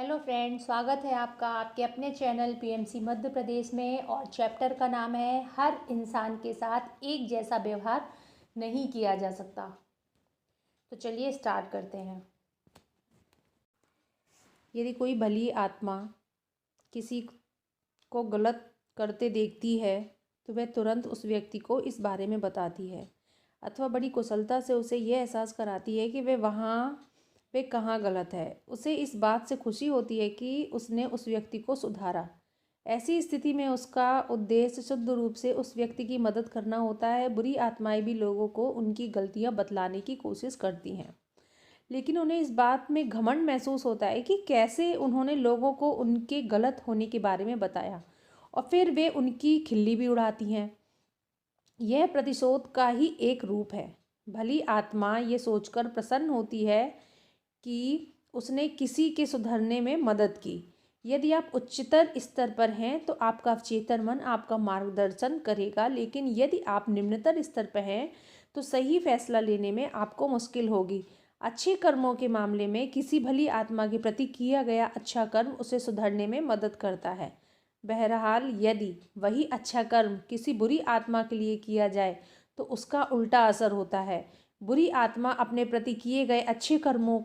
Hello friend, स्वागत है आपका आपके अपने चैनल पीएमसी मध्य प्रदेश में। और चैप्टर का नाम है हर इंसान के साथ एक जैसा व्यवहार नहीं किया जा सकता। तो चलिए स्टार्ट करते हैं। यदि कोई भली आत्मा किसी को गलत करते देखती है तो वह तुरंत उस व्यक्ति को इस बारे में बताती है अथवा बड़ी कुशलता से उसे यह एहसास कराती है कि वे कहाँ गलत है। उसे इस बात से खुशी होती है कि उसने उस व्यक्ति को सुधारा। ऐसी स्थिति में उसका उद्देश्य शुद्ध रूप से उस व्यक्ति की मदद करना होता है। बुरी आत्माएं भी लोगों को उनकी गलतियां बतलाने की कोशिश करती हैं, लेकिन उन्हें इस बात में घमंड महसूस होता है कि कैसे उन्होंने लोगों को उनके गलत होने के बारे में बताया, और फिर वे उनकी खिल्ली भी उड़ाती हैं। यह प्रतिशोध का ही एक रूप है। भली आत्मा ये सोचकर प्रसन्न होती है कि उसने किसी के सुधरने में मदद की। यदि आप उच्चतर स्तर पर हैं तो आपका चेतन मन आपका मार्गदर्शन करेगा, लेकिन यदि आप निम्नतर स्तर पर हैं तो सही फैसला लेने में आपको मुश्किल होगी। अच्छे कर्मों के मामले में किसी भली आत्मा के प्रति किया गया अच्छा कर्म उसे सुधरने में मदद करता है। बहरहाल, यदि वही अच्छा कर्म किसी बुरी आत्मा के लिए किया जाए तो उसका उल्टा असर होता है। बुरी आत्मा अपने प्रति किए गए अच्छे कर्मों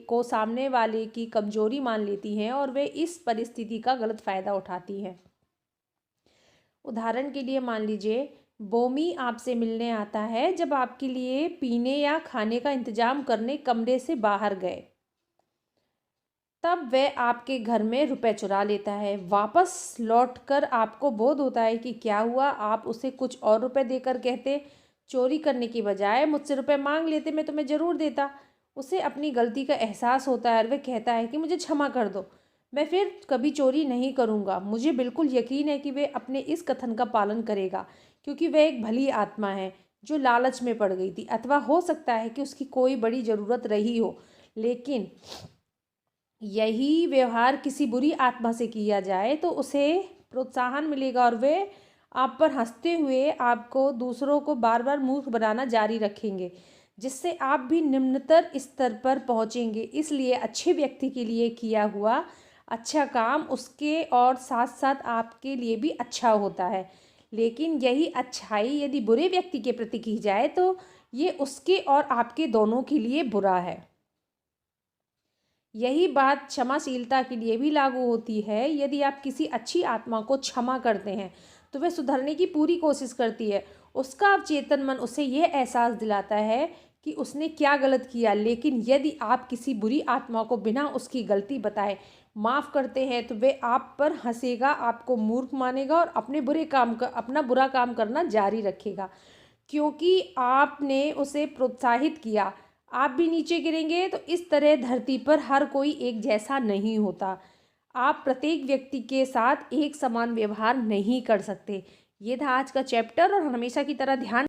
को सामने वाले की कमजोरी मान लेती हैं और वे इस परिस्थिति का गलत फायदा उठाती हैं। उदाहरण के लिए मान लीजिए, बोमी आपसे मिलने आता है जब आपके लिए पीने या खाने का इंतजाम करने कमरे से बाहर गए। तब वह आपके घर में रुपए चुरा लेता है। वापस लौटकर आपको बोध होता है कि क्या हुआ। आप उसे कुछ और रुपए देकर कहते, चोरी करने की बजाय मुझसे रुपए मांग लेते, मैं तुम्हें ज़रूर देता। उसे अपनी गलती का एहसास होता है और वह कहता है कि मुझे क्षमा कर दो, मैं फिर कभी चोरी नहीं करूँगा। मुझे बिल्कुल यकीन है कि वह अपने इस कथन का पालन करेगा, क्योंकि वह एक भली आत्मा है जो लालच में पड़ गई थी, अथवा हो सकता है कि उसकी कोई बड़ी ज़रूरत रही हो। लेकिन यही व्यवहार किसी बुरी आत्मा से किया जाए तो उसे प्रोत्साहन मिलेगा और वे आप पर हंसते हुए आपको दूसरों को बार बार मूर्ख बनाना जारी रखेंगे, जिससे आप भी निम्नतर स्तर पर पहुंचेंगे। इसलिए अच्छे व्यक्ति के लिए किया हुआ अच्छा काम उसके और साथ साथ आपके लिए भी अच्छा होता है। लेकिन यही अच्छाई यदि बुरे व्यक्ति के प्रति की जाए तो ये उसके और आपके दोनों के लिए बुरा है। यही बात क्षमाशीलता के लिए भी लागू होती है। यदि आप किसी अच्छी आत्मा को क्षमा करते हैं तो वह सुधरने की पूरी कोशिश करती है। उसका अवचेतन मन उसे यह एहसास दिलाता है कि उसने क्या गलत किया। लेकिन यदि आप किसी बुरी आत्मा को बिना उसकी गलती बताए माफ़ करते हैं तो वह आप पर हंसेगा, आपको मूर्ख मानेगा और अपना बुरा काम करना जारी रखेगा, क्योंकि आपने उसे प्रोत्साहित किया। आप भी नीचे गिरेंगे। तो इस तरह धरती पर हर कोई एक जैसा नहीं होता। आप प्रत्येक व्यक्ति के साथ एक समान व्यवहार नहीं कर सकते। ये था आज का चैप्टर, और हमेशा की तरह ध्यान